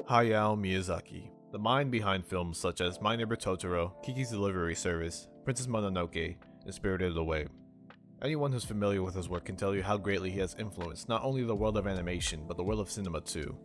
Hayao Miyazaki, the mind behind films such as My Neighbor Totoro, Kiki's Delivery Service, Princess Mononoke, and Spirited Away. Anyone who's familiar with his work can tell you how greatly he has influenced not only the world of animation, but the world of cinema too.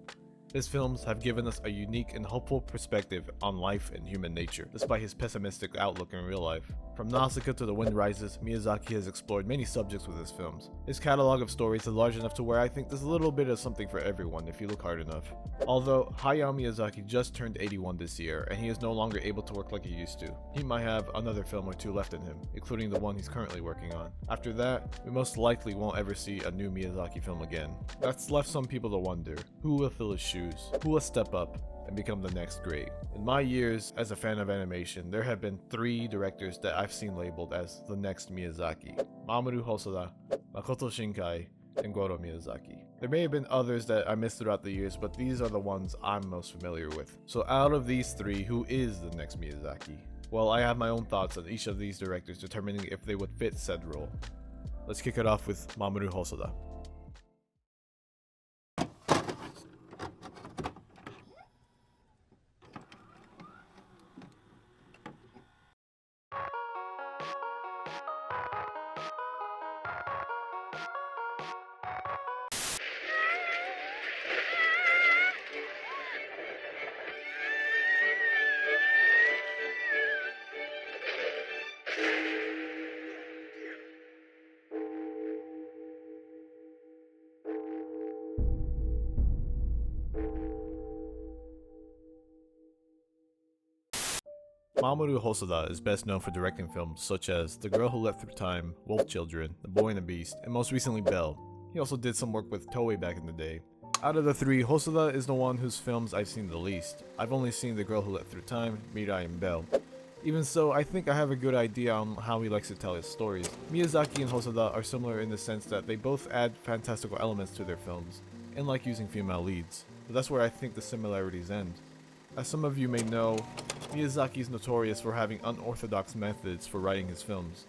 His films have given us a unique and hopeful perspective on life and human nature, despite his pessimistic outlook in real life. From Nausicaa to The Wind Rises, Miyazaki has explored many subjects with his films. His catalog of stories is large enough to where I think there's a little bit of something for everyone if you look hard enough. Although, Hayao Miyazaki just turned 81 this year, and he is no longer able to work like he used to. He might have another film or two left in him, including the one he's currently working on. After that, we most likely won't ever see a new Miyazaki film again. That's left some people to wonder, who will fill his shoes? Who will step up and become the next great? In my years as a fan of animation, there have been 3 directors that I've seen labeled as the next Miyazaki: Mamoru Hosoda, Makoto Shinkai, and Goro Miyazaki. There may have been others that I missed throughout the years, but these are the ones I'm most familiar with. So out of these 3, who is the next Miyazaki? Well, I have my own thoughts on each of these directors, determining if they would fit said role. Let's kick it off with Mamoru Hosoda. Mamoru Hosoda is best known for directing films such as The Girl Who Leapt Through Time, Wolf Children, The Boy and the Beast, and most recently Belle. He also did some work with Toei back in the day. Out of the 3, Hosoda is the one whose films I've seen the least. I've only seen The Girl Who Leapt Through Time, Mirai, and Belle. Even so, I think I have a good idea on how he likes to tell his stories. Miyazaki and Hosoda are similar in the sense that they both add fantastical elements to their films, and like using female leads. But that's where I think the similarities end. As some of you may know, Miyazaki is notorious for having unorthodox methods for writing his films.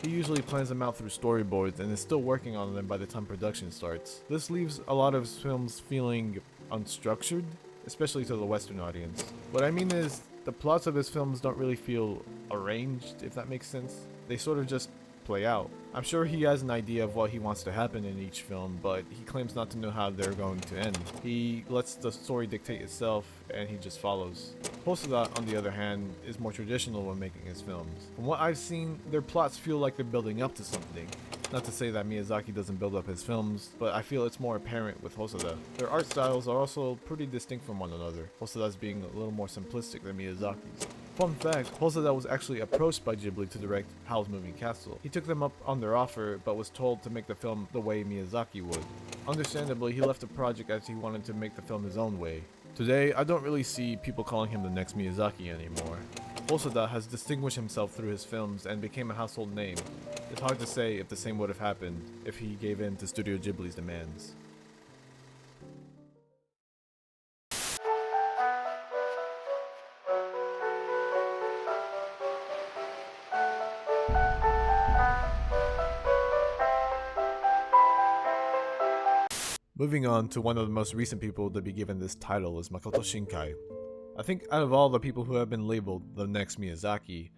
He usually plans them out through storyboards and is still working on them by the time production starts. This leaves a lot of his films feeling unstructured, especially to the Western audience. What I mean is, the plots of his films don't really feel arranged, if that makes sense. They sort of just play out. I'm sure he has an idea of what he wants to happen in each film, but he claims not to know how they're going to end. He lets the story dictate itself, and he just follows. Hosoda, on the other hand, is more traditional when making his films. From what I've seen, their plots feel like they're building up to something. Not to say that Miyazaki doesn't build up his films, but I feel it's more apparent with Hosoda. Their art styles are also pretty distinct from one another, Hosoda's being a little more simplistic than Miyazaki's. Fun fact, Hosoda was actually approached by Ghibli to direct Howl's Moving Castle. He took them up on their offer, but was told to make the film the way Miyazaki would. Understandably, he left the project as he wanted to make the film his own way. Today, I don't really see people calling him the next Miyazaki anymore. Hosoda has distinguished himself through his films and became a household name. It's hard to say if the same would have happened if he gave in to Studio Ghibli's demands. Moving on to one of the most recent people to be given this title is Makoto Shinkai. I think out of all the people who have been labeled the next Miyazaki,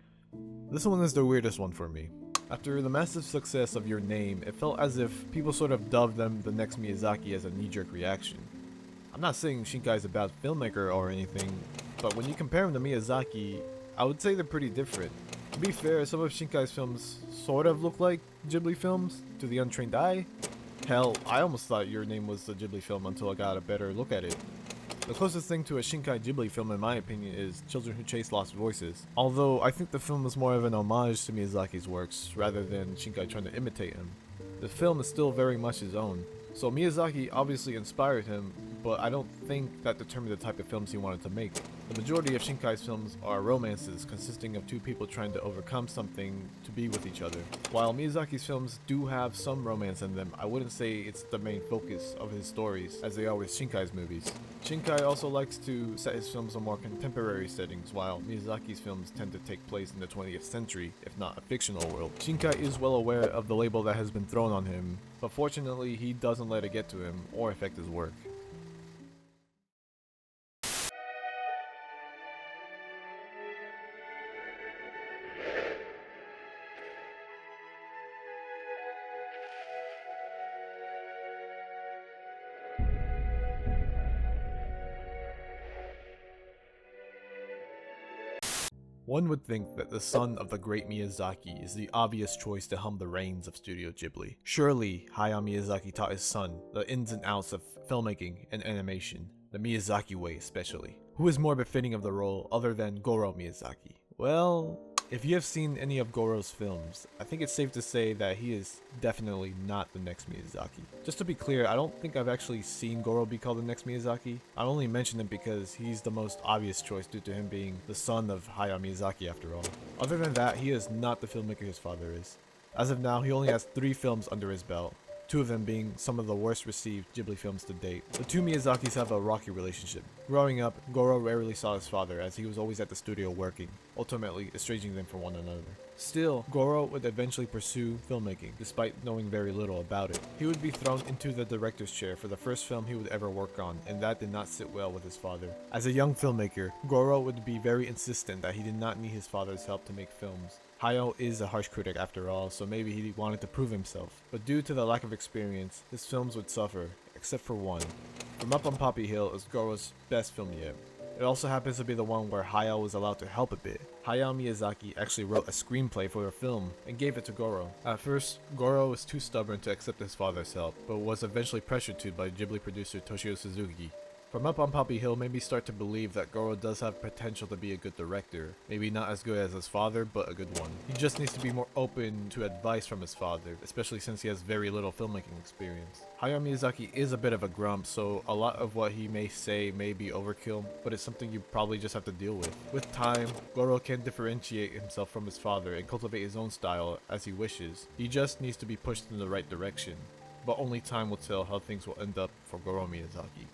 this one is the weirdest one for me. After the massive success of Your Name, it felt as if people sort of dubbed them the next Miyazaki as a knee-jerk reaction. I'm not saying Shinkai is a bad filmmaker or anything, but when you compare him to Miyazaki, I would say they're pretty different. To be fair, some of Shinkai's films sort of look like Ghibli films to the untrained eye. Hell, I almost thought Your Name was a Ghibli film until I got a better look at it. The closest thing to a Shinkai Ghibli film in my opinion is Children Who Chase Lost Voices, although I think the film is more of an homage to Miyazaki's works rather than Shinkai trying to imitate him. The film is still very much his own, so Miyazaki obviously inspired him, but I don't think that determined the type of films he wanted to make. The majority of Shinkai's films are romances consisting of 2 people trying to overcome something to be with each other. While Miyazaki's films do have some romance in them, I wouldn't say it's the main focus of his stories, as they are with Shinkai's movies. Shinkai also likes to set his films in more contemporary settings, while Miyazaki's films tend to take place in the 20th century, if not a fictional world. Shinkai is well aware of the label that has been thrown on him, but fortunately he doesn't let it get to him or affect his work. One would think that the son of the great Miyazaki is the obvious choice to helm the reins of Studio Ghibli. Surely, Hayao Miyazaki taught his son the ins and outs of filmmaking and animation, the Miyazaki way especially. Who is more befitting of the role other than Goro Miyazaki? Well, if you have seen any of Goro's films, I think it's safe to say that he is definitely not the next Miyazaki. Just to be clear, I don't think I've actually seen Goro be called the next Miyazaki. I only mention him because he's the most obvious choice due to him being the son of Hayao Miyazaki after all. Other than that, he is not the filmmaker his father is. As of now, he only has 3 films under his belt, 2 of them being some of the worst received Ghibli films to date. The 2 Miyazakis have a rocky relationship. Growing up, Goro rarely saw his father as he was always at the studio working, ultimately estranging them from one another. Still, Goro would eventually pursue filmmaking, despite knowing very little about it. He would be thrown into the director's chair for the first film he would ever work on, and that did not sit well with his father. As a young filmmaker, Goro would be very insistent that he did not need his father's help to make films. Hayao is a harsh critic after all, so maybe he wanted to prove himself. But due to the lack of experience, his films would suffer, except for one. From Up on Poppy Hill is Goro's best film yet. It also happens to be the one where Hayao was allowed to help a bit. Hayao Miyazaki actually wrote a screenplay for the film and gave it to Goro. At first, Goro was too stubborn to accept his father's help, but was eventually pressured to by Ghibli producer Toshio Suzuki. From Up on Poppy Hill made me start to believe that Goro does have potential to be a good director. Maybe not as good as his father, but a good one. He just needs to be more open to advice from his father, especially since he has very little filmmaking experience. Hayao Miyazaki is a bit of a grump, so a lot of what he may say may be overkill, but it's something you probably just have to deal with. With time, Goro can differentiate himself from his father and cultivate his own style as he wishes. He just needs to be pushed in the right direction, but only time will tell how things will end up for Goro Miyazaki.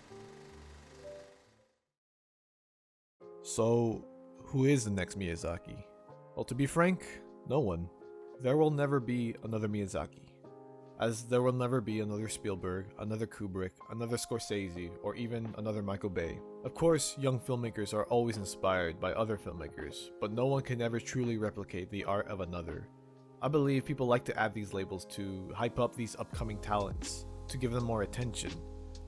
So, who is the next Miyazaki? Well, to be frank, no one. There will never be another Miyazaki. As there will never be another Spielberg, another Kubrick, another Scorsese, or even another Michael Bay. Of course, young filmmakers are always inspired by other filmmakers, but no one can ever truly replicate the art of another. I believe people like to add these labels to hype up these upcoming talents, to give them more attention.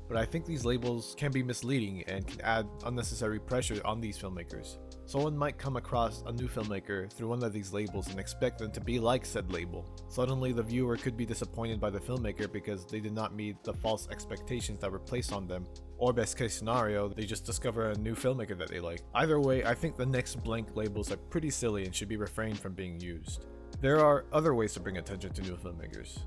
But I think these labels can be misleading and can add unnecessary pressure on these filmmakers. Someone might come across a new filmmaker through one of these labels and expect them to be like said label. Suddenly the viewer could be disappointed by the filmmaker because they did not meet the false expectations that were placed on them. Or best case scenario, they just discover a new filmmaker that they like. Either way, I think the next blank labels are pretty silly and should be refrained from being used. There are other ways to bring attention to new filmmakers.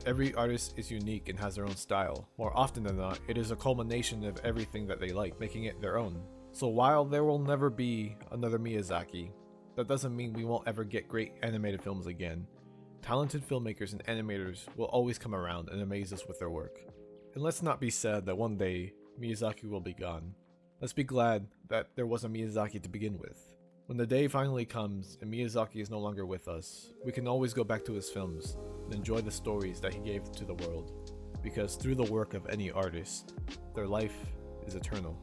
Every artist is unique and has their own style. More often than not, it is a culmination of everything that they like, making it their own. So while there will never be another Miyazaki, that doesn't mean we won't ever get great animated films again. Talented filmmakers and animators will always come around and amaze us with their work. And let's not be sad that one day, Miyazaki will be gone. Let's be glad that there was a Miyazaki to begin with. When the day finally comes and Miyazaki is no longer with us, we can always go back to his films and enjoy the stories that he gave to the world. Because through the work of any artist, their life is eternal.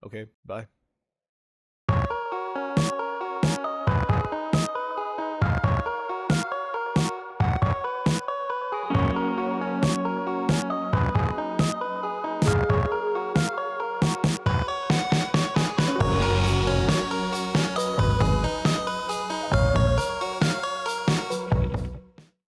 Okay, bye.